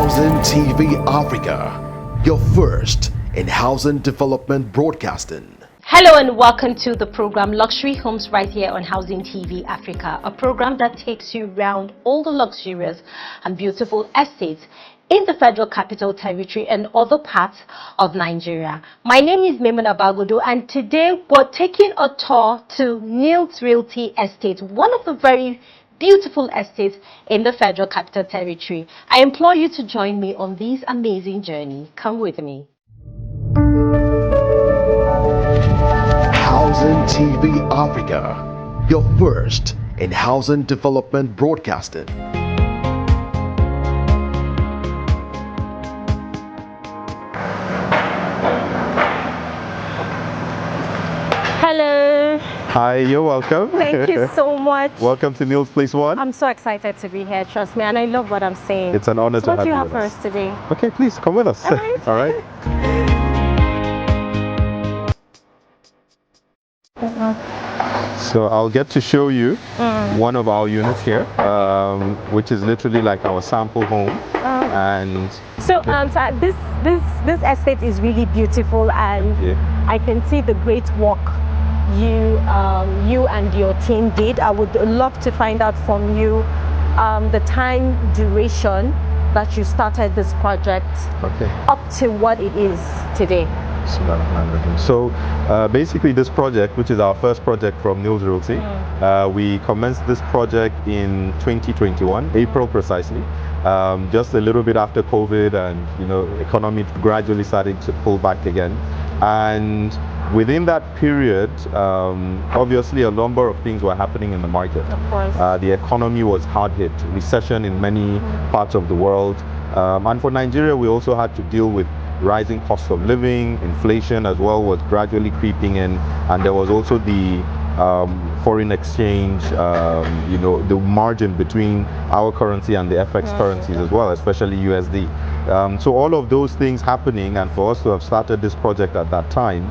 Housing TV Africa, your first in housing development broadcasting. Hello and welcome to the program Luxury Homes right here on Housing TV Africa, a program that takes you around all the luxurious and beautiful estates in the Federal Capital Territory and other parts of Nigeria. My name is Memona Bagodo, and today we're taking a tour to Nils Realty Estate, one of the very beautiful estates in the Federal Capital Territory. I implore you to join me on this amazing journey. Come with me. Housing TV Africa, your first in housing development broadcasting. Hello. Hi, you're welcome. Thank you so much. Welcome to Nils Place 1. I'm so excited to be here, trust me, and I love what I'm saying. It's an honor to have you. What do you have with for us us today? Okay, please come with us. All right. All right. So I'll get to show you one of our units here, which is literally like our sample home. And so this estate is really beautiful, and I can see the great work you and your team did. I would love to find out from you the time duration that you started this project up to what it is today. So basically this project, which is our first project from Nils Realty, we commenced this project in 2021, April precisely, just a little bit after COVID, and economy gradually starting to pull back again. And within that period, obviously a number of things were happening in the market. Of course. The economy was hard hit, recession in many parts of the world. And for Nigeria, we also had to deal with rising cost of living, inflation as well was gradually creeping in, and there was also the foreign exchange, the margin between our currency and the FX currencies as well, especially USD. So all of those things happening, and for us to have started this project at that time,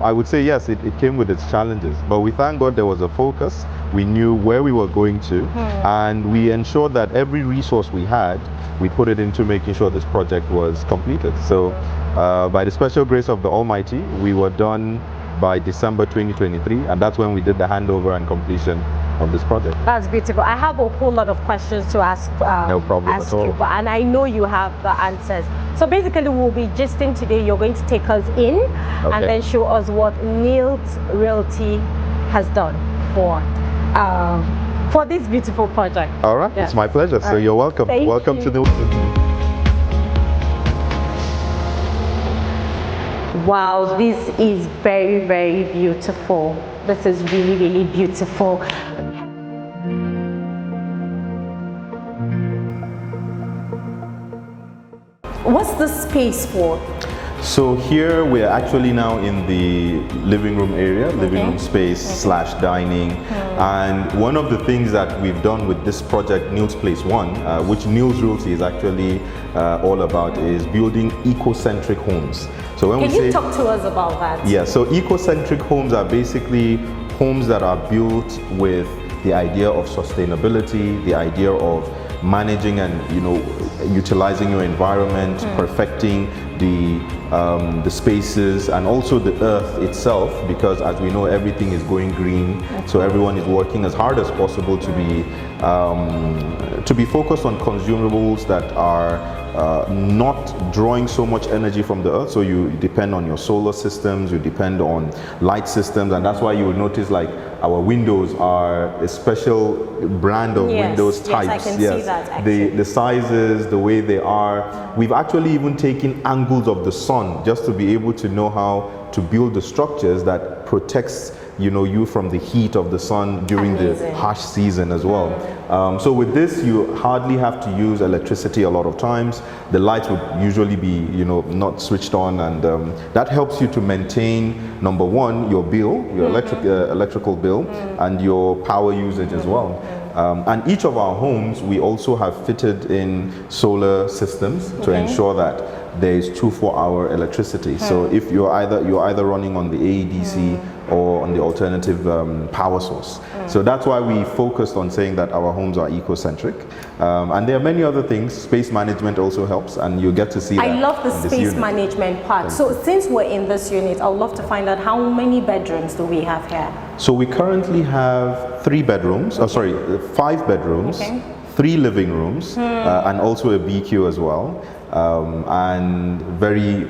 I would say yes, it came with its challenges, but we thank God there was a focus. We knew where we were going to, and we ensured that every resource we had, we put it into making sure this project was completed. So by the special grace of the Almighty, we were done by December 2023, and that's when we did the handover and completion of this project. That's beautiful. I have a whole lot of questions to ask. No problem at all. And I know you have the answers. So basically, we'll be gisting today. You're going to take us in and then show us what Nils Realty has done for this beautiful project. All right, it's my pleasure. So you're welcome. Welcome to the. Wow, this is very, very beautiful. This is really, really beautiful. What's the space for? So here we are actually now in the living room area, living room space slash dining. And one of the things that we've done with this project, Nils Place 1, which Nils Realty is actually all about, is building eco-centric homes. So when Can you talk to us about that? Yeah, so eco-centric homes are basically homes that are built with the idea of sustainability, the idea of managing and utilizing your environment, perfecting the spaces, and also the earth itself, because as we know, everything is going green. So everyone is working as hard as possible to be focused on consumables that are not drawing so much energy from the earth. So you depend on your solar systems, you depend on light systems, and that's why you would notice like our windows are a special brand of windows types. Yes, I can see that actually. The sizes, the way they are. We've actually even taken angles of the sun just to be able to know how to build the structures that protects you from the heat of the sun during the harsh season as well. So with this, you hardly have to use electricity a lot of times. The lights would usually be not switched on, and that helps you to maintain, number one, your bill, your electrical bill, and your power usage as well. And each of our homes, we also have fitted in solar systems to ensure that there is 24-hour electricity. So if you're either running on the AEDC or on the alternative power source. So that's why we focused on saying that our homes are eco-centric. And there are many other things. Space management also helps, and you get to see that. I love the in this space unit. management part. So since we're in this unit, I would love to find out how many bedrooms do we have here? So we currently have 5 bedrooms, 3 living rooms, and also a BQ as well. And very,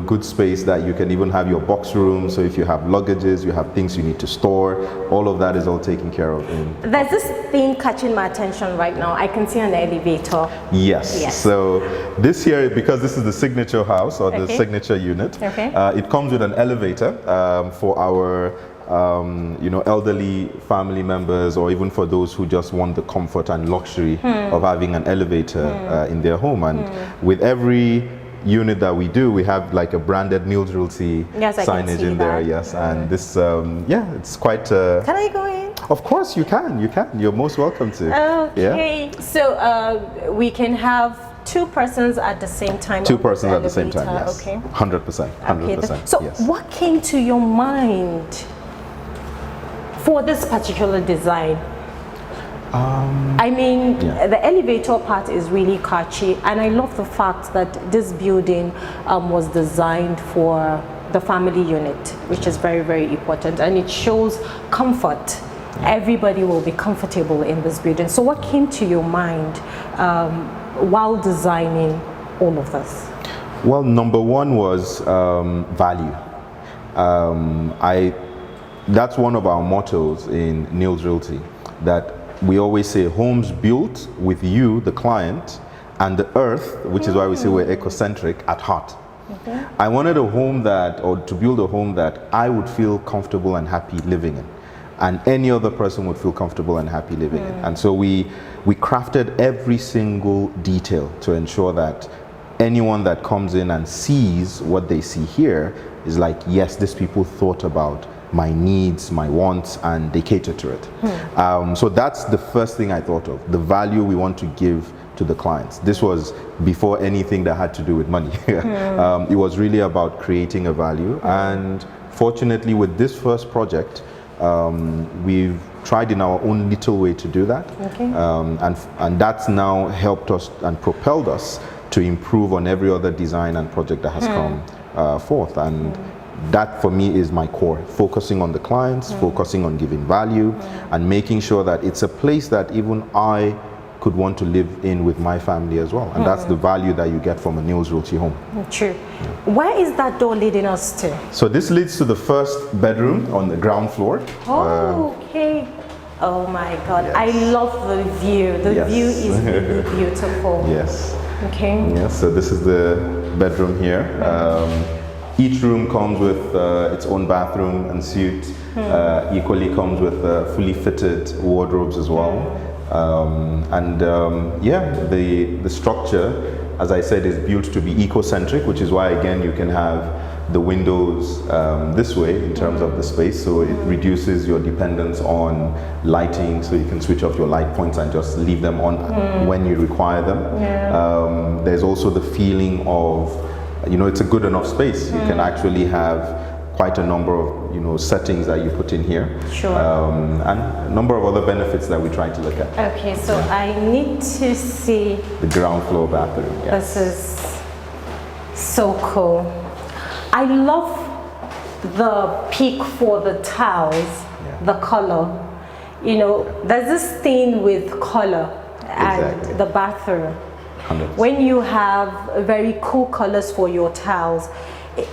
good space that you can even have your box room. So if you have luggages, you have things you need to store, all of that is all taken care of. There's this thing catching my attention right now. I can see an elevator. Yes. So this year, because this is the signature house or the signature unit, it comes with an elevator for our elderly family members, or even for those who just want the comfort and luxury of having an elevator in their home. And with every unit that we do, we have like a branded Niels Realty signage in there. Yes, and this, it's quite. Can I go in? Of course, you can. You're most welcome to. Okay. Yeah. So we can have 2 persons at the same time. 2 persons at the same time. Yes. Okay. 100%. 100%. So yes. what came to your mind for this particular design? The elevator part is really catchy, and I love the fact that this building was designed for the family unit, which is very, very important, and it shows comfort. Everybody will be comfortable in this building. So what came to your mind while designing all of this? Well, number one was value. That's one of our mottos in Niels Realty, that we always say homes built with you, the client, and the earth, which is why we say we're ecocentric, at heart. I wanted to build a home that I would feel comfortable and happy living in, and any other person would feel comfortable and happy living in. And so we crafted every single detail to ensure that anyone that comes in and sees what they see here is like, yes, these people thought about my needs, my wants, and they cater to it. So that's the first thing I thought of, the value we want to give to the clients. This was before anything that had to do with money. It was really about creating a value. And fortunately, with this first project, we've tried in our own little way to do that. And that's now helped us and propelled us to improve on every other design and project that has come forth. And that for me is my core, focusing on the clients, focusing on giving value, and making sure that it's a place that even I could want to live in with my family as well. And that's the value that you get from a Niels Realty home. True. Where is that door leading us to? So this leads to the first bedroom on the ground floor. Okay. Oh my God, yes. I love the view. The view is really beautiful. Yes. Okay. Yes, so this is the bedroom here. Each room comes with its own bathroom and suite. Equally comes with fully fitted wardrobes as well. The structure, as I said, is built to be eco-centric, which is why again you can have the windows this way in terms of the space, so it reduces your dependence on lighting, so you can switch off your light points and just leave them on when you require them. There's also the feeling of, it's a good enough space. You can actually have quite a number of settings that you put in here. Sure. And a number of other benefits that we try to look at. Okay, so I need to see the ground floor bathroom. Yes. This is so cool. I love the pick for the tiles, the color. There's this thing with color and the bathroom. 100%. When you have very cool colors for your tiles,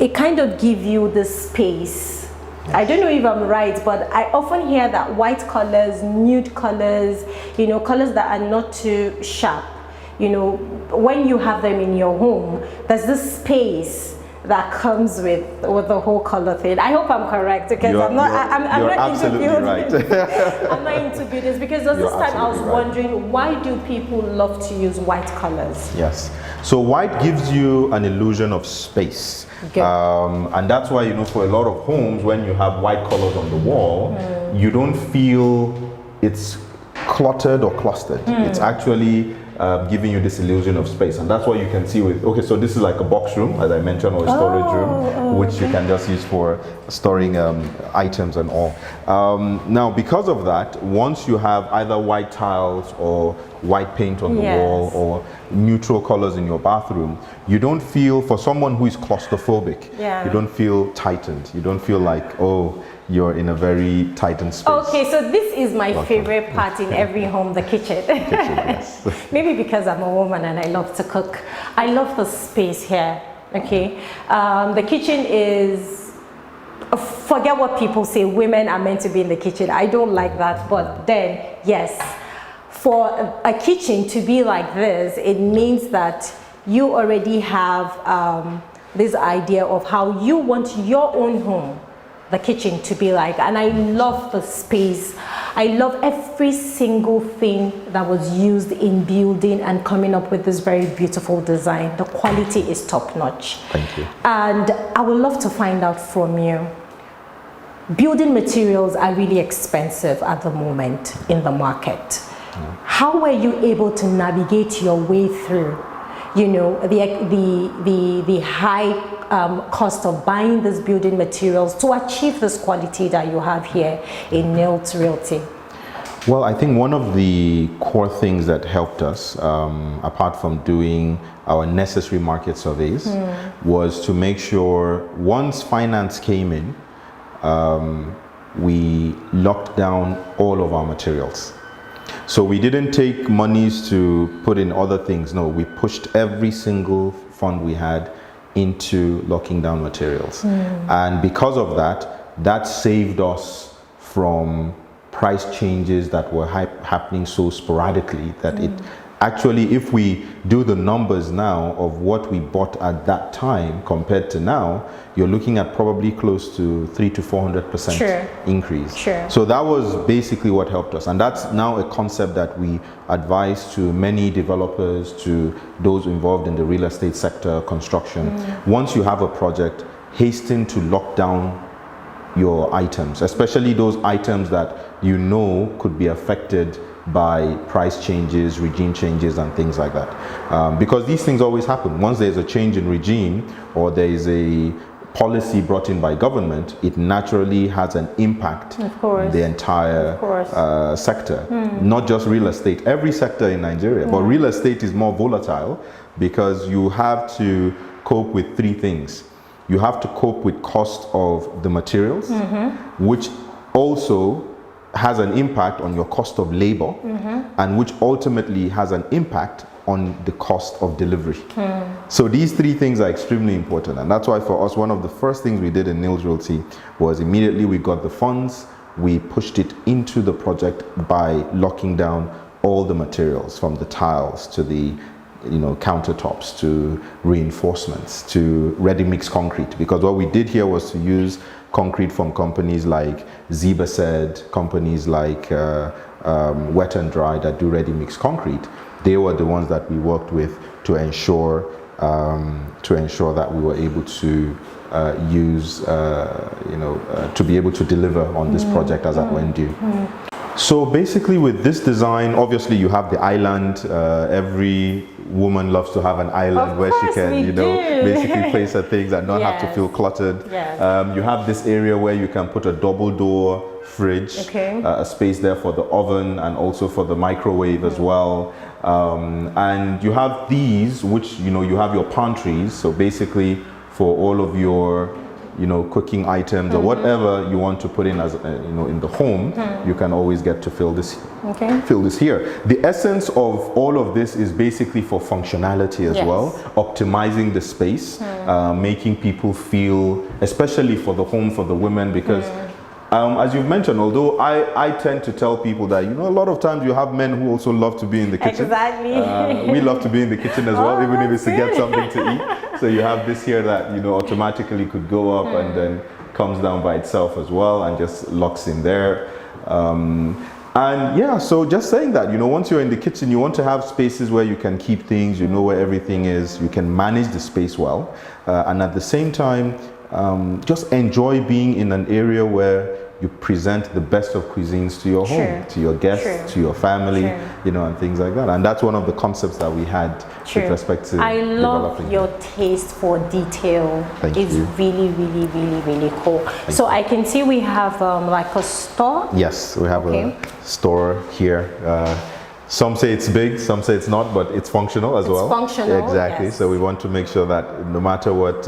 it kind of gives you the space. Yes. I don't know if I'm right, but I often hear that white colors, nude colors, colors that are not too sharp, when you have them in your home, there's this space that comes with the whole color thing. I hope I'm correct, because I'm not into buildings. Right. I'm not into buildings, because this time I was wondering, why do people love to use white colors? Yes. So white gives you an illusion of space. And that's why, for a lot of homes, when you have white colors on the wall, you don't feel it's cluttered or clustered. It's actually giving you this illusion of space. And that's what you can see with, okay, so this is like a box room, as I mentioned, or a storage room, which you can just use for storing items and all. Now, because of that, once you have either white tiles or white paint on the wall or neutral colors in your bathroom, you don't feel, for someone who is claustrophobic, you don't feel tightened. You don't feel like, oh, you're in a very tightened space. Okay, so this is my favorite part in every home, the kitchen. Yes. Maybe because I'm a woman and I love to cook. I love the space here, okay? The kitchen is, forget what people say, women are meant to be in the kitchen. I don't like that, but then, yes, for a kitchen to be like this, it means that you already have this idea of how you want your own home, the kitchen, to be like. And I love the space. I love every single thing that was used in building and coming up with this very beautiful design. The quality is top notch. Thank you. And I would love to find out from you, building materials are really expensive at the moment in the market. How were you able to navigate your way through, you know, the high cost of buying these building materials to achieve this quality that you have here in Nilt Realty? Well, I think one of the core things that helped us, apart from doing our necessary market surveys, was to make sure once finance came in, we locked down all of our materials. So we didn't take monies to put in other things. No, we pushed every single fund we had into locking down materials. And because of that, that saved us from price changes that were happening so sporadically that it actually, if we do the numbers now of what we bought at that time compared to now, you're looking at probably close to 300 to 400% increase. So that was basically what helped us, and that's now a concept that we advise to many developers, to those involved in the real estate sector, construction. Once you have a project, hasten to lock down your items, especially those items that you know could be affected by price changes, regime changes, and things like that. Because these things always happen. Once there's a change in regime or there is a policy brought in by government, it naturally has an impact on the entire sector. Not just real estate, every sector in Nigeria. But real estate is more volatile because you have to cope with three things. You have to cope with cost of the materials, which also has an impact on your cost of labor, and which ultimately has an impact on the cost of delivery. So these three things are extremely important, and that's why for us, one of the first things we did in Nilt Realty was immediately we got the funds, we pushed it into the project by locking down all the materials, from the tiles to the countertops to reinforcements to ready-mix concrete, because what we did here was to use concrete from companies like Zebased, companies like Wet and Dry that do ready-mix concrete. They were the ones that we worked with to ensure that we were able to use, to be able to deliver on this project as at when due. So basically with this design, obviously you have the island. Every woman loves to have an island where she can, basically place her things and not have to feel cluttered. You have this area where you can put a double door fridge, a space there for the oven and also for the microwave as well. And you have these, which, you have your pantries. So basically for all of your cooking items or whatever you want to put in as in the home, you can always get to fill this here. The essence of all of this is basically for functionality as well, optimizing the space, making people feel, especially for the home, for the women, because as you've mentioned, although I tend to tell people that, a lot of times you have men who also love to be in the kitchen. We love to be in the kitchen as well, even if it's to get something to eat. So you have this here that, automatically could go up and then comes down by itself as well and just locks in there. And yeah, so just saying that, once you're in the kitchen, you want to have spaces where you can keep things, where everything is, you can manage the space well. And at the same time, just enjoy being in an area where you present the best of cuisines to your home, to your guests, to your family, and things like that. And that's one of the concepts that we had with respect to I love developing your taste for detail. It's really, really, really, really cool. So I can see we have like a store. Yes, we have a store here. Some say it's big, some say it's not, but it's functional as well. It's functional. Exactly. Yes. So we want to make sure that no matter what,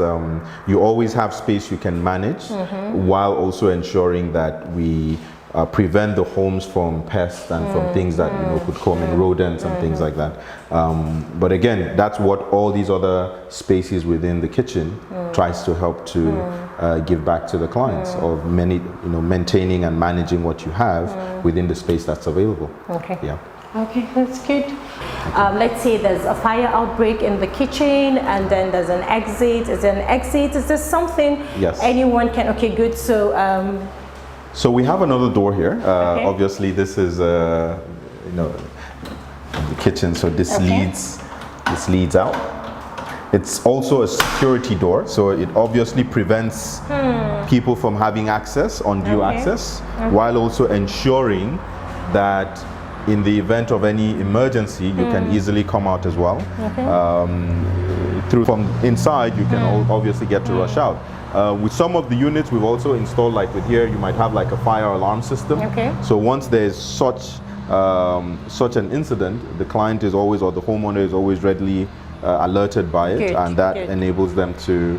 you always have space you can manage, while also ensuring that we prevent the homes from pests and from things that could come in, rodents and things like that. But again, that's what all these other spaces within the kitchen tries to help to give back to the clients of maintaining and managing what you have within the space that's available. Okay. Yeah. Okay, that's good. Let's say there's a fire outbreak in the kitchen and then there's an exit. Is there an exit? Is there something anyone can, okay, good. So we have another door here. Obviously this is, the kitchen. So this leads out. It's also a security door. So it obviously prevents people from having access, undue access, while also ensuring that in the event of any emergency, you can easily come out as well. From inside, you can obviously get to rush out. With some of the units, we've also installed, like with here, you might have like a fire alarm system. So once there's such an incident, the client is always, or the homeowner is always readily alerted by it, and that enables them to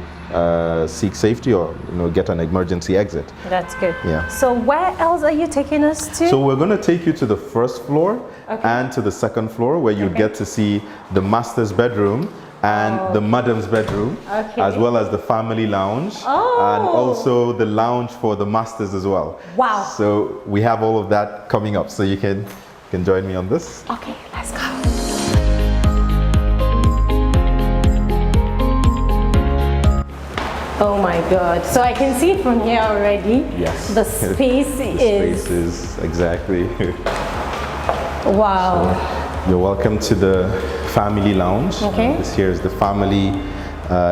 seek safety or get an emergency exit. That's good. Yeah. So where else are you taking us to? So we're going to take you to the first floor and to the second floor, where you get to see the master's bedroom and the madam's bedroom, as well as the family lounge, and also the lounge for the masters as well. Wow. So we have all of that coming up, so you can join me on this. Okay, let's go. Oh my God! So I can see it from here already. Yes. The space is exactly. Wow. So you're welcome to the family lounge. This here is the family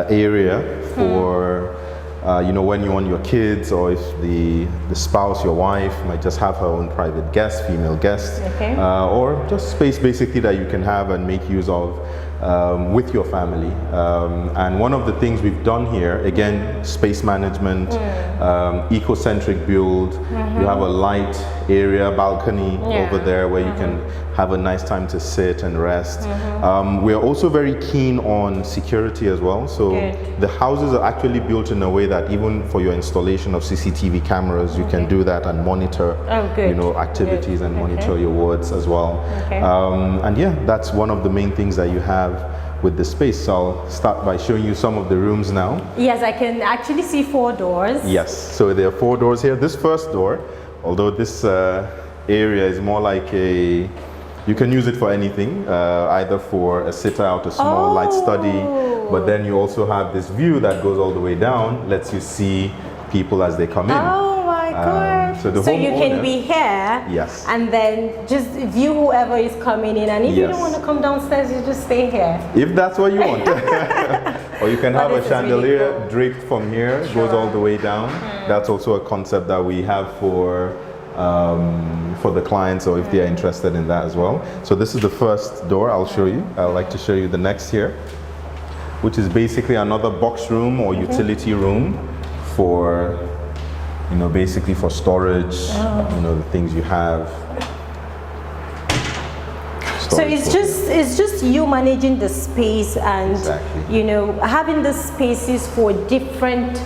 area for when you want your kids, or if the spouse, your wife, might just have her own private guest, female guest, or just space basically that you can have and make use of with your family. And one of the things we've done here, again, space management, eco-centric build. You have a light area, balcony over there where you can have a nice time to sit and rest. We're also very keen on security as well. So the houses are actually built in a way that even for your installation of CCTV cameras, you can do that and monitor activities and monitor your wards as well. And yeah, that's one of the main things that you have with the space. So I'll start by showing you some of the rooms now. Yes, I can actually see 4 doors. Yes, so there are 4 doors here. This first door, although this area is more like you can use it for anything, either for a sit-out, a small light study, but then you also have this view that goes all the way down, lets you see people as they come in. Oh my God. So you can be here and then just view whoever is coming in, and if you don't want to come downstairs, you just stay here. If that's what you want. Or you can have a chandelier draped from here, goes all the way down. That's also a concept that we have for the clients, or if they are interested in that as well. So this is the first door I'll show you. I'd like to show you the next here, which is basically another box room or utility room for, basically for storage, the things you have. So it's just you managing the space and having the spaces for different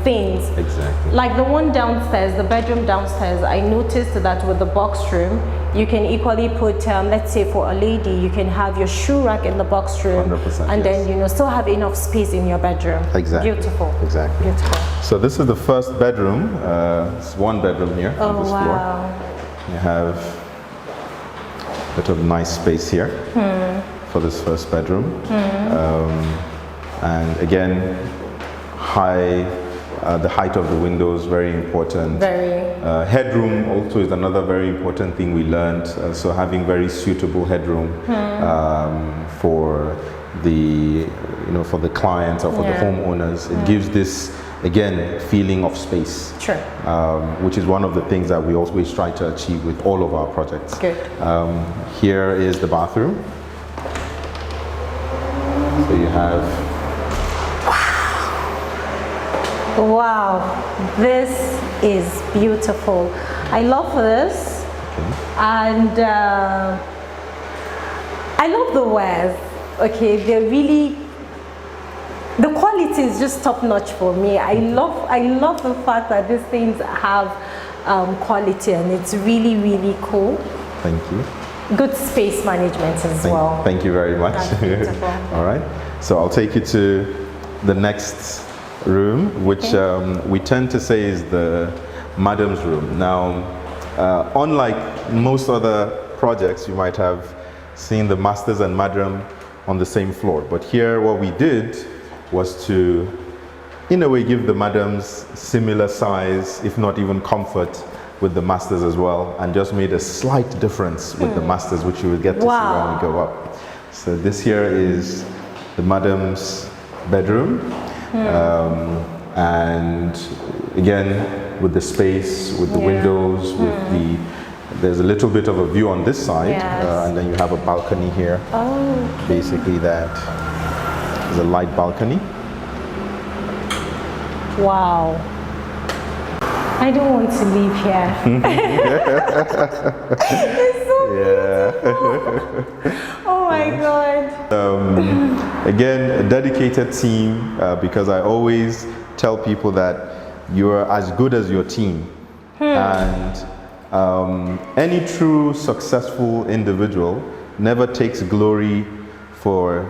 things. Exactly. Like the one downstairs, the bedroom downstairs, I noticed that with the box room, you can equally put, let's say for a lady, you can have your shoe rack in the box room, 100%, and then still have enough space in your bedroom. Exactly. Beautiful. Exactly. Beautiful. So this is the first bedroom. It's 1 bedroom here on this floor. You have a bit of nice space here for this first bedroom, and again, the height of the windows, very important. Headroom also is another very important thing we learned. So having very suitable headroom for the clients or for the homeowners, it gives this again, feeling of space. Sure. Which is one of the things that we always try to achieve with all of our projects. Good. Here is the bathroom. So you have... Wow, this is beautiful. I love this. Okay. And I love the wares. Okay, they're really, the quality is just top notch for me. I love the fact that these things have quality, and it's really, really cool. Thank you. Good space management as well. Thank you very much. That's beautiful. All right, so I'll take you to the next room, which we tend to say is the madam's room. Now, unlike most other projects, you might have seen the masters and madam on the same floor, but here what we did was to, in a way, give the madams similar size, if not even comfort, with the masters as well, and just made a slight difference with the masters, which you will get to see when we go up. So this here is the madam's bedroom, and again, with the space, with the windows, with the, there's a little bit of a view on this side, and then you have a balcony here. Oh, okay. Basically that is a light balcony. Wow. I don't want to leave here. It's so beautiful. Oh my God. Again, a dedicated team, because I always tell people that you're as good as your team. And any true successful individual never takes glory for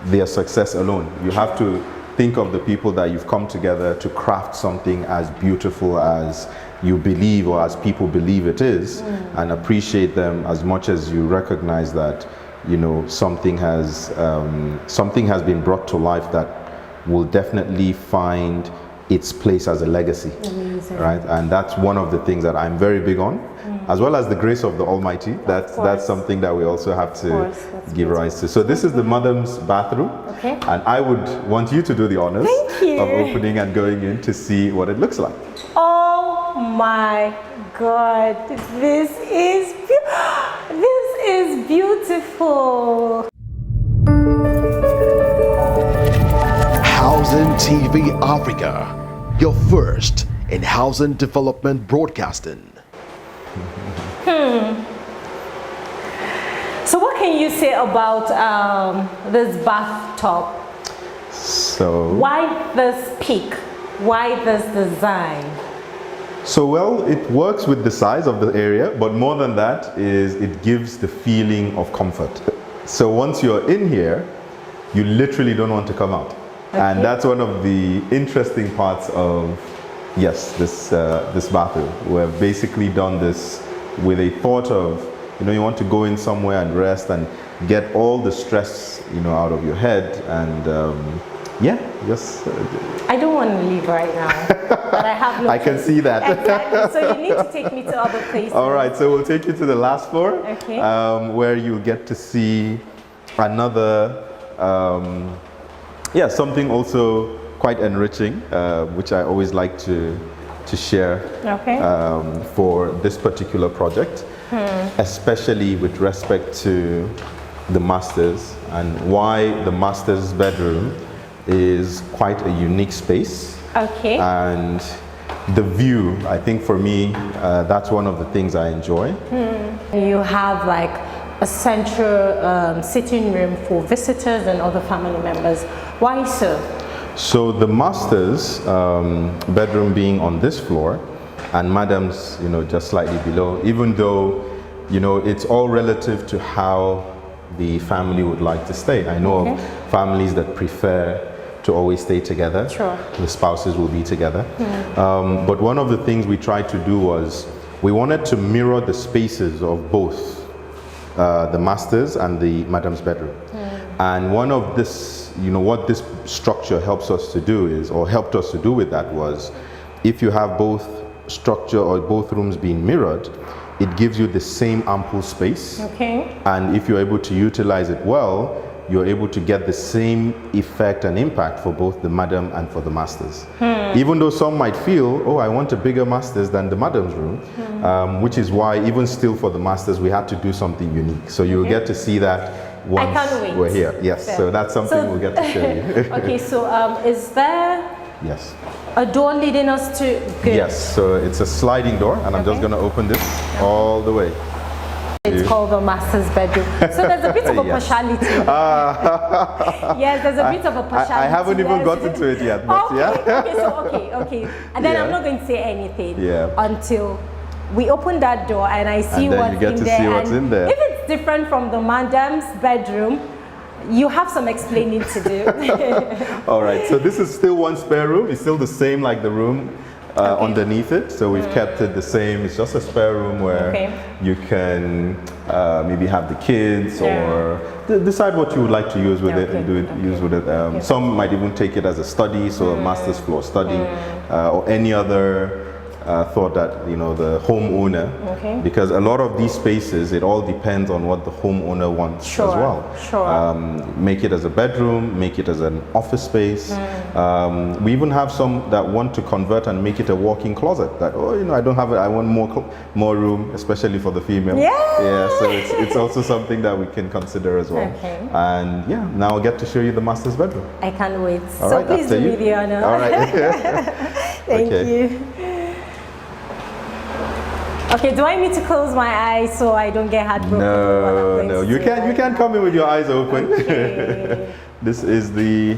their success alone. You have to think of the people that you've come together to craft something as beautiful as you believe, or as people believe it is, and appreciate them as much as you recognize that, you know, something has been brought to life that will definitely find its place as a legacy. Amazing. Right? And that's one of the things that I'm very big on, as well as the grace of the Almighty. That's something that we also have to give rise to. So this is the madam's bathroom, and I would want you to do the honors of opening and going in to see what it looks like. Oh my God, this is beautiful. Housing TV Africa, your first in housing development broadcasting. So what can you say about this bathtub? So Why this peak? Why this design? So well, it works with the size of the area, but more than that is it gives the feeling of comfort. So once you're in here, you literally don't want to come out. And that's one of the interesting parts of, this bathroom. We've basically done this with a thought of, you want to go in somewhere and rest and get all the stress, out of your head, and I don't want to leave right now, but I have no I can see that. Exactly. So you need to take me to other places. All right, so we'll take you to the last floor, where you'll get to see another, something also quite enriching, which I always like to share for this particular project, especially with respect to the masters, and why the master's bedroom is quite a unique space. And the view, I think for me, that's one of the things I enjoy. You have like a central sitting room for visitors and other family members. Why so? So the master's bedroom being on this floor, and madam's, just slightly below, even though, it's all relative to how the family would like to stay. I know of families that prefer to always stay together. The spouses will be together. But one of the things we tried to do was we wanted to mirror the spaces of both the master's and the madam's bedroom. And one of this, what this structure helps us to do is, or helped us to do with that was, if you have both structure or both rooms being mirrored, it gives you the same ample space. And if you're able to utilize it well, you're able to get the same effect and impact for both the madam and for the masters. Even though some might feel, oh, I want a bigger masters than the madam's room, which is why even still for the masters, we had to do something unique. So you'll get to see that once we're here. Yes, so that's something we'll get to show you. Okay, so is there Yes. a door leading us to... Good. Yes, so it's a sliding door, and I'm just going to open this all the way. It's called the master's bedroom. So there's a bit of a partiality. Yes, there's a bit of a partiality. I haven't even gotten to it yet, but okay. And then I'm not going to say anything until we open that door and I see and then what's you get in to there. see what's in there. If it's different from the madam's bedroom, you have some explaining to do. All right, so this is still one spare room. It's still the same like the room underneath it, so we've kept it the same. It's just a spare room where you can maybe have the kids or decide what you would like to use with it and use with it. Some might even take it as a study, so a master's floor study or any other thought that, you know, the homeowner, because a lot of these spaces, it all depends on what the homeowner wants as well. Make it as a bedroom, make it as an office space. We even have some that want to convert and make it a walk-in closet. That, oh, you know, I don't have it, I want more room, especially for the female. Yeah, so it's also something that we can consider as well. And yeah, now I'll get to show you the master's bedroom. I can't wait. All so right, please do me the honor. All right. Thank you. Okay, do I need to close my eyes so I don't get heartbroken? No, you can come in with your eyes open. Okay. This is the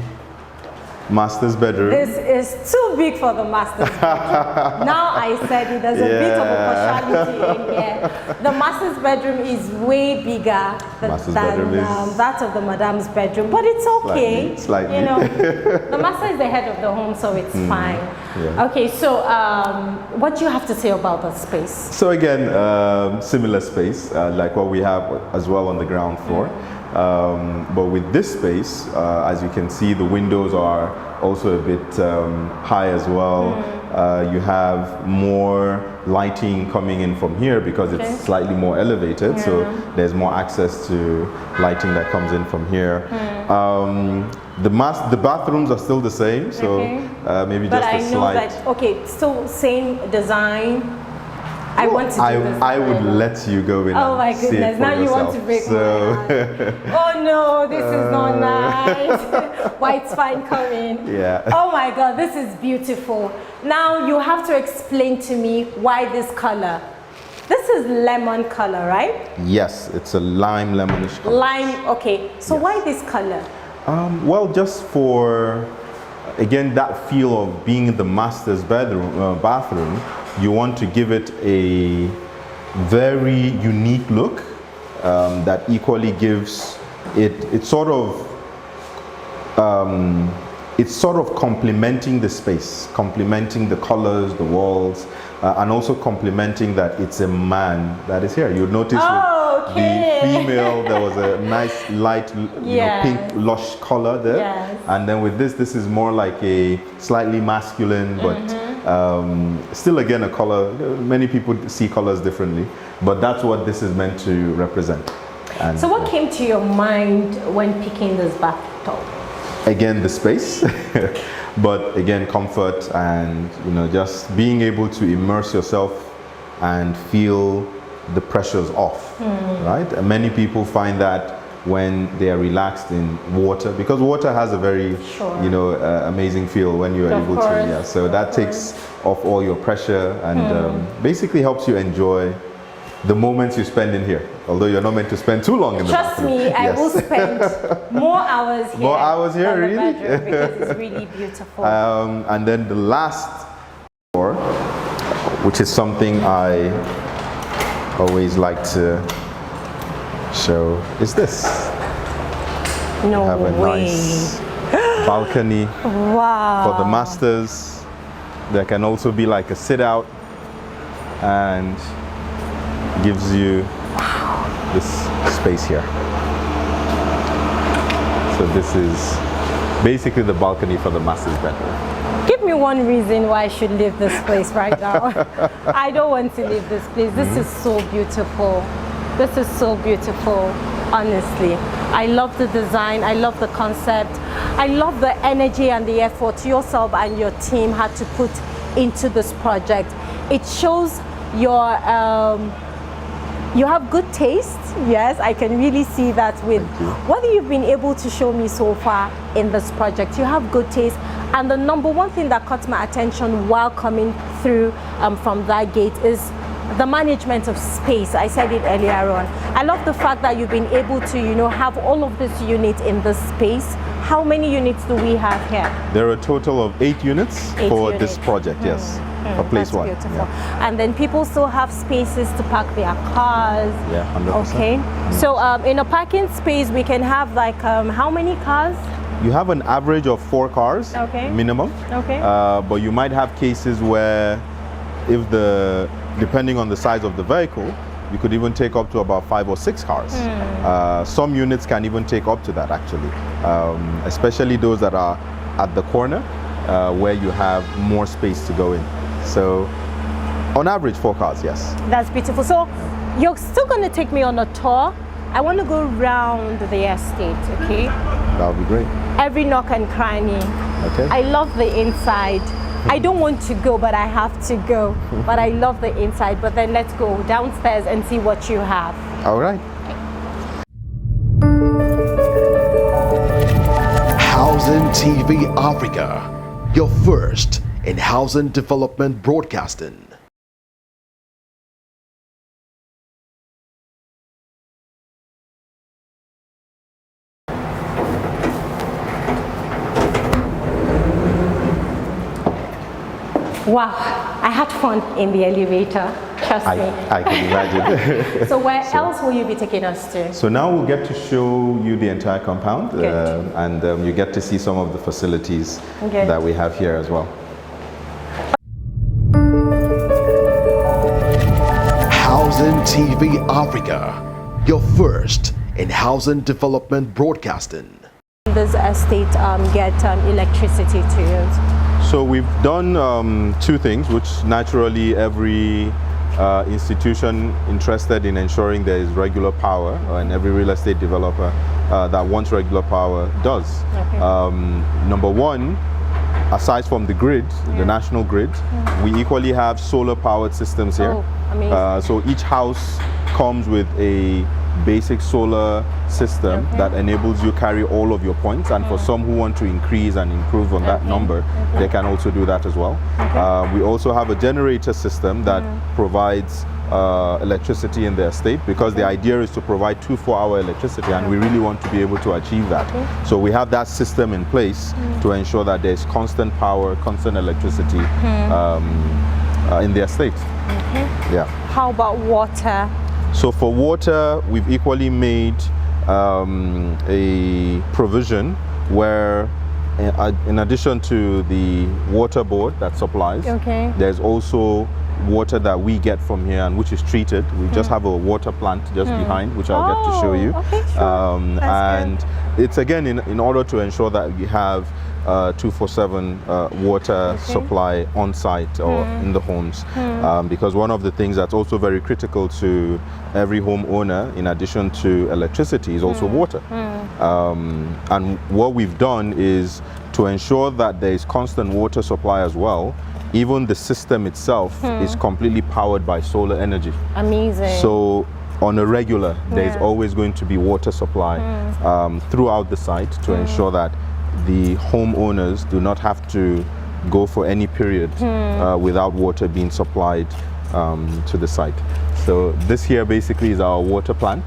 master's bedroom. This is too big for the master's bedroom. Now I said it, there's a bit of a partiality in here. The master's bedroom is way bigger than that of the madam's bedroom, but it's okay. Slightly. You know, the master is the head of the home, so it's fine. Okay, so what do you have to say about the space? So again, similar space like what we have as well on the ground floor. But with this space, as you can see, the windows are also a bit high as well. You have more lighting coming in from here because it's slightly more elevated, so there's more access to lighting that comes in from here. The bathrooms are still the same, so maybe just a slight. So same design. I want to do this. I would let you go in. Oh my and see goodness! it for Now you yourself. want to break my heart. Oh no, this is not nice. White spine coming. Yeah. Oh my God, this is beautiful. Now you have to explain to me why this color. This is lemon color, right? Yes, it's a lime lemonish color. Lime. Okay. So why this color? Well, just for again that feel of being in the master's bathroom. You want to give it a very unique look that equally gives it. It's sort of complementing the space, complementing the colors, the walls, and also complementing that it's a man that is here. You'll notice with the female there was a nice light, pink lush color there, and then with this is more like a slightly masculine, but still again a color. Many people see colors differently, but that's what this is meant to represent. And so what came to your mind when picking this bathtub? Again, the space, but again, comfort and, you know, just being able to immerse yourself and feel the pressures off, right? And many people find that when they are relaxed in water, because water has a very, you know, amazing feel when you are able to, so that takes off all your pressure and basically helps you enjoy the moments you spend in here, although you're not meant to spend too long in the bathroom. Trust me, I will spend more hours here. More hours here, really? The bedroom, because it's really beautiful. And then the last floor, which is something I always like to show, is this. No have a way. nice balcony for the masters. There can also be like a sit out and gives you this space here. So this is basically the balcony for the master's bedroom. Give me one reason why I should leave this place right now. I don't want to leave this place. This is so beautiful. This is so beautiful. Honestly, I love the design, I love the concept, I love the energy and the effort yourself and your team had to put into this project. It shows your you have good taste. Yes, I can really see that with what you've been able to show me so far in this project. You have good taste, and the number one thing that caught my attention while coming through from that gate is the management of space. I said it earlier on. I love the fact that you've been able to, you know, have all of this unit in this space. How many units do we have here? There are a total of 8 units for this project, yes. For place That's one. beautiful. Yeah. And then people still have spaces to park their cars. Yeah, 100%. Okay. So in a parking space, we can have like how many cars? You have an average of 4 cars minimum. Okay. But you might have cases where, depending on the size of the vehicle, you could even take up to about 5 or 6 cars. Some units can even take up to that actually, especially those that are at the corner where you have more space to go in. So on average 4 cars, yes. That's beautiful. So you're still going to take me on a tour. I want to go around the estate, okay? That would be great. Every nook and cranny. Okay. I love the inside. I don't want to go, but I have to go. But I love the inside. But then let's go downstairs and see what you have. All right. Housing TV Africa, your first in housing development broadcasting. Wow, I had fun in the elevator, trust me. I can imagine. So where else will you be taking us to? So now we'll get to show you the entire compound, Good. and you get to see some of the facilities Good. that we have here as well. Housing TV Africa, your first in housing development broadcasting. This estate get electricity to use? So we've done 2 things, which naturally every institution interested in ensuring there is regular power, and every real estate developer that wants regular power does. Okay. Number 1, aside from the grid, the national grid, we equally have solar powered systems here. Oh, amazing. So each house comes with a basic solar system that enables you carry all of your points, and for some who want to increase and improve on that number, they can also do that as well. We also have a generator system that provides electricity in the estate, because the idea is to provide 24-hour electricity, and we really want to be able to achieve that. So we have that system in place to ensure that there's constant power, constant electricity in the estate. Yeah. How about water? So for water, we've equally made a provision where, in addition to the water board that supplies, there's also water that we get from here, and which is treated. We just have a water plant just behind, which I'll get to show you. Okay, sure. And it's again in order to ensure that we have 24/7 water supply on site or in the homes, because one of the things that's also very critical to every homeowner, in addition to electricity, is also water. And what we've done is to ensure that there is constant water supply as well. Even the system itself is completely powered by solar energy. Amazing. So on a regular, there's always going to be water supply throughout the site to ensure that the homeowners do not have to go for any period without water being supplied to the site. So this here basically is our water plant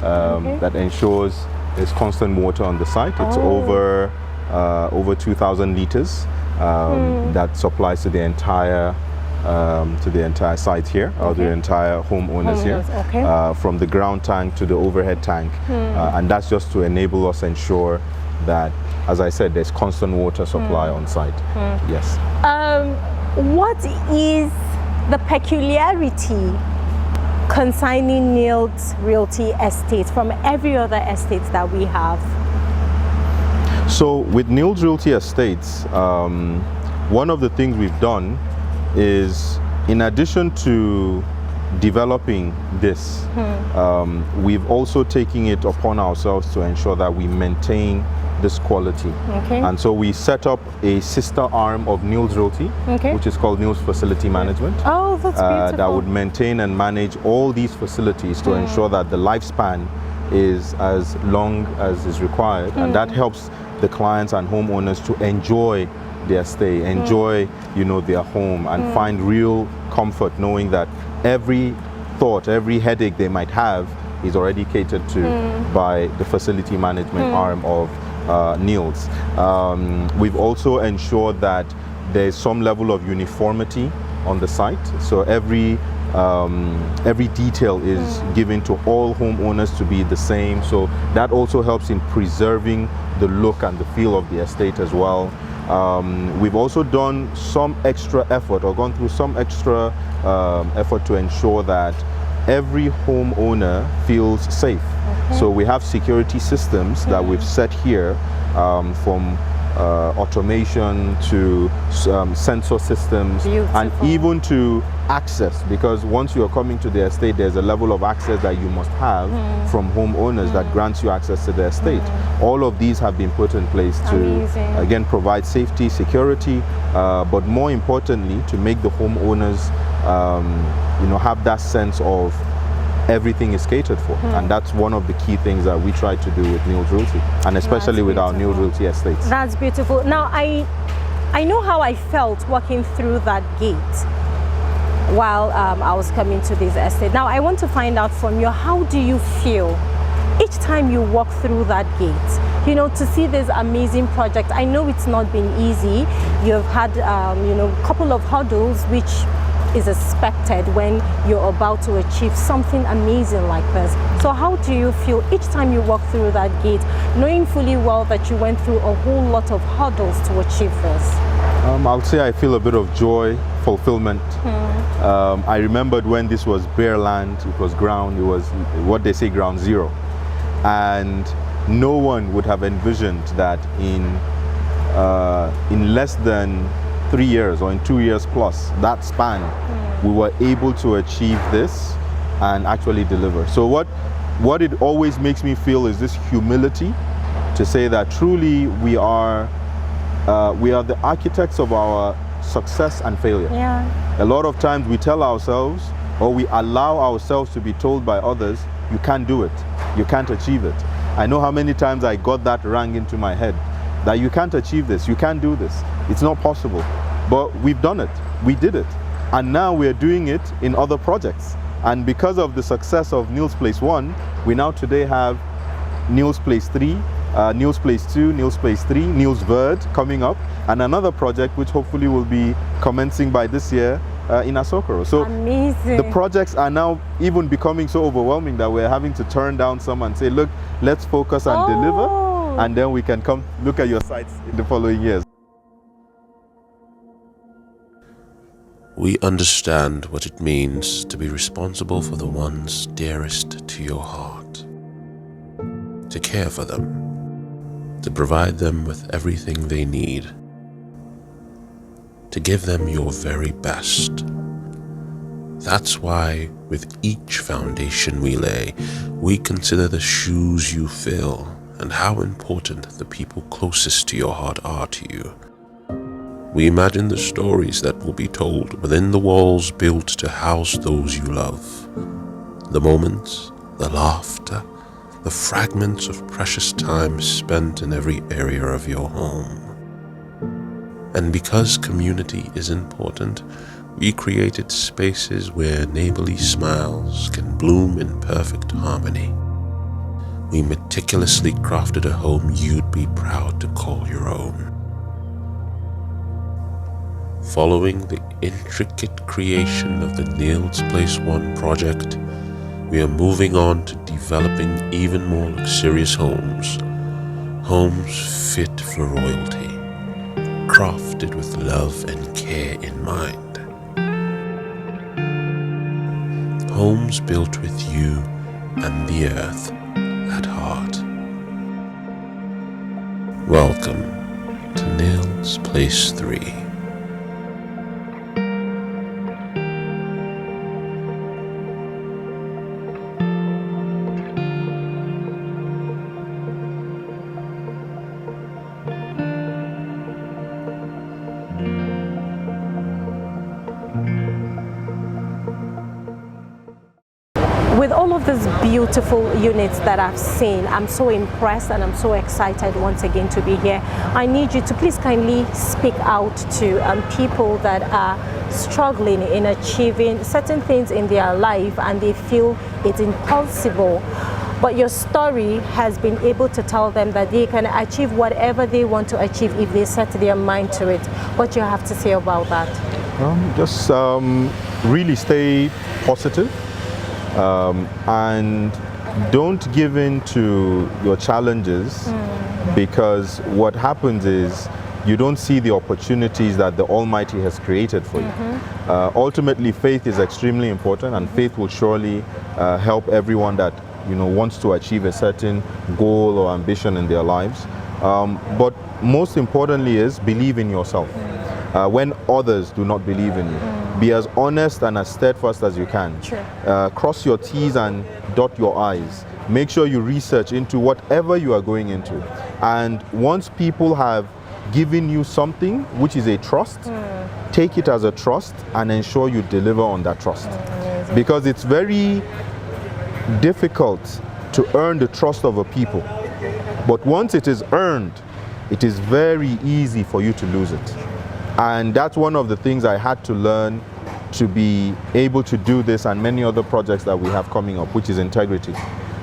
that ensures there's constant water on the site. It's over 2,000 liters that supplies to the entire site here, or the entire homeowners here, from the ground tank to the overhead tank, and that's just to enable us ensure that, as I said, there's constant water supply on site. Yes. What is the peculiarity concerning Nils Realty Estates from every other estate that we have? So with Nils Realty Estates, one of the things we've done is, in addition to developing this, we've also taken it upon ourselves to ensure that we maintain this quality. And so we set up a sister arm of Niels Realty, which is called Niels Facility Management. Oh, that's beautiful. That would maintain and manage all these facilities to ensure that the lifespan is as long as is required, and that helps the clients and homeowners to enjoy their stay, enjoy their home, and find real comfort knowing that every thought, every headache they might have is already catered to by the facility management arm of Niels. We've also ensured that there's some level of uniformity on the site, so every detail is given to all homeowners to be the same, so that also helps in preserving the look and the feel of the estate as well. We've also done some extra effort, or gone through some extra effort to ensure that every homeowner feels safe. So we have security systems that we've set here, from automation to sensor systems, and even to access, because once you are coming to the estate, there's a level of access that you must have from homeowners that grants you access to the estate. All of these have been put in place to again provide safety, security, but more importantly to make the homeowners have that sense of everything is catered for, and that's one of the key things that we try to do with Niels Realty, and especially with our Niels Realty estates. That's beautiful. Now I know how I felt walking through that gate while I was coming to this estate. Now I want to find out from you, how do you feel each time you walk through that gate, to see this amazing project? I know it's not been easy. You've had a couple of hurdles, which is expected when you're about to achieve something amazing like this. So how do you feel each time you walk through that gate, knowing fully well that you went through a whole lot of hurdles to achieve this? I would say I feel a bit of joy, fulfillment. I remembered when this was bare land, it was ground, it was what they say ground zero, and no one would have envisioned that in less than 3 years, or in 2 years plus, that span, we were able to achieve this and actually deliver. So what it always makes me feel is this humility to say that truly we are the architects of our success and failure. A lot of times we tell ourselves, or we allow ourselves to be told by others, you can't do it, you can't achieve it. I know how many times I got that rang into my head, that you can't achieve this, you can't do this, it's not possible. But we've done it, we did it, and now we're doing it in other projects. And because of the success of Niels Place 1, we now today have Niels Place 3, Niels Place 2, Niels Place 3, Niels Verd coming up, and another project which hopefully will be commencing by this year in Asokoro. So amazing. The projects are now even becoming so overwhelming that we're having to turn down some and say, look, let's focus and deliver, and then we can come look at your sites in the following years. We understand what it means to be responsible for the ones dearest to your heart, to care for them, to provide them with everything they need, to give them your very best. That's why with each foundation we lay, we consider the shoes you fill and how important the people closest to your heart are to you. We imagine the stories that will be told within the walls built to house those you love. The moments, the laughter, the fragments of precious time spent in every area of your home. And because community is important, we created spaces where neighborly smiles can bloom in perfect harmony. We meticulously crafted a home you'd be proud to call your own. Following the intricate creation of the Niels Place 1 project, we are moving on to developing even more luxurious homes. Homes fit for royalty, crafted with love and care in mind. Homes built with you and the earth at heart. Welcome to Niels Place 3. of these beautiful units that I've seen, I'm so impressed and I'm so excited once again to be here. I need you to please kindly speak out to people that are struggling in achieving certain things in their life and they feel it's impossible. But your story has been able to tell them that they can achieve whatever they want to achieve if they set their mind to it. What do you have to say about that? Just really stay positive and don't give in to your challenges, because what happens is you don't see the opportunities that the Almighty has created for you. Ultimately, faith is extremely important, and faith will surely help everyone that wants to achieve a certain goal or ambition in their lives. But most importantly is believe in yourself. When others do not believe in you, be as honest and as steadfast as you can. Cross your T's and dot your I's. Make sure you research into whatever you are going into. And once people have given you something which is a trust, take it as a trust and ensure you deliver on that trust. Because it's very difficult to earn the trust of a people. But once it is earned, it is very easy for you to lose it. And that's one of the things I had to learn to be able to do this and many other projects that we have coming up, which is integrity.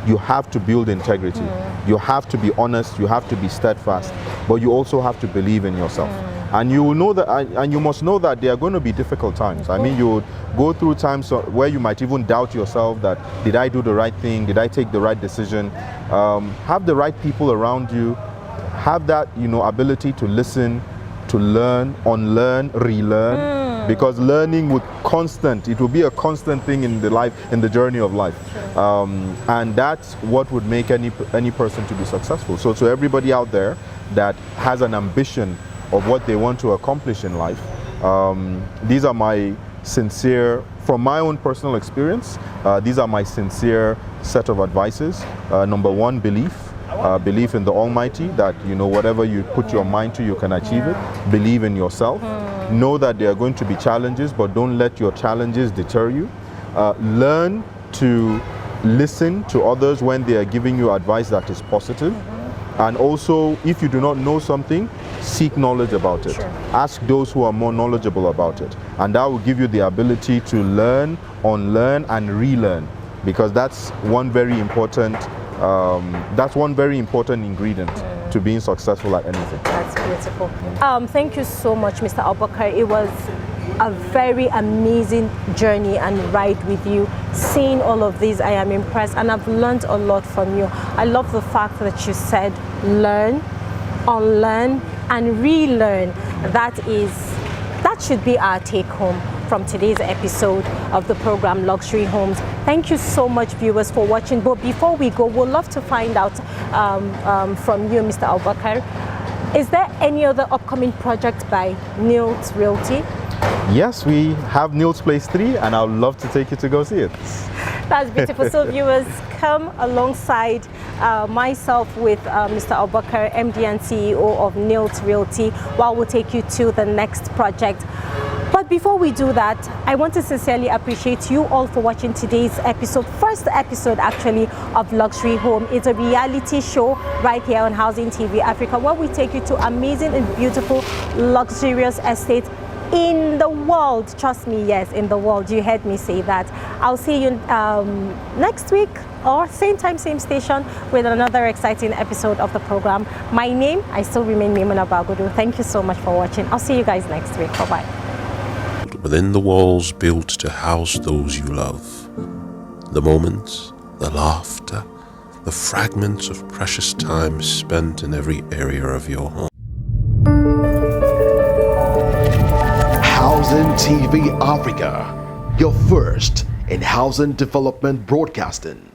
You have to build integrity. You have to be honest, you have to be steadfast, but you also have to believe in yourself. And you will know that, and you must know that there are going to be difficult times. I mean, you would go through times where you might even doubt yourself that, did I do the right thing? Did I take the right decision? Have the right people around you. Have that, ability to listen, to learn, unlearn, relearn. Because learning it will be a constant thing in the journey of life. And that's what would make any person to be successful. So to everybody out there that has an ambition of what they want to accomplish in life, these are my sincere, from my own personal experience, these are my sincere set of advices. Number one, belief. Belief in the Almighty, that whatever you put your mind to, you can achieve it. Believe in yourself. Know that there are going to be challenges, but don't let your challenges deter you. Learn to listen to others when they are giving you advice that is positive. And also, if you do not know something, seek knowledge about it. Ask those who are more knowledgeable about it. And that will give you the ability to learn, unlearn, and relearn. Because that's one very important ingredient to being successful at anything. That's beautiful. Thank you so much, Mr. Abubakar. It was a very amazing journey and ride with you. Seeing all of this, I am impressed, and I've learned a lot from you. I love the fact that you said learn, unlearn, and relearn. That should be our take home from today's episode of the program Luxury Homes. Thank you so much, viewers, for watching. But before we go, we'd love to find out from you, Mr. Abubakar, is there any other upcoming project by Nils Realty? Yes, we have Nils Place 3, and I would love to take you to go see it. That's beautiful. So viewers, come alongside myself with Mr. Abubakar, MD and CEO of Nils Realty, while we'll take you to the next project. But before we do that, I want to sincerely appreciate you all for watching today's episode, first episode actually of Luxury Home. It's a reality show right here on Housing TV Africa, where we take you to amazing and beautiful luxurious estates in the world. Trust me, yes, in the world. You heard me say that. I'll see you next week, or same time, same station, with another exciting episode of the program. My name, I still remain Mimuna Bagudu. Thank you so much for watching. I'll see you guys next week. Bye-bye. Within the walls built to house those you love, the moments, the laughter, the fragments of precious time spent in every area of your home. Housing TV Africa, your first in housing development broadcasting.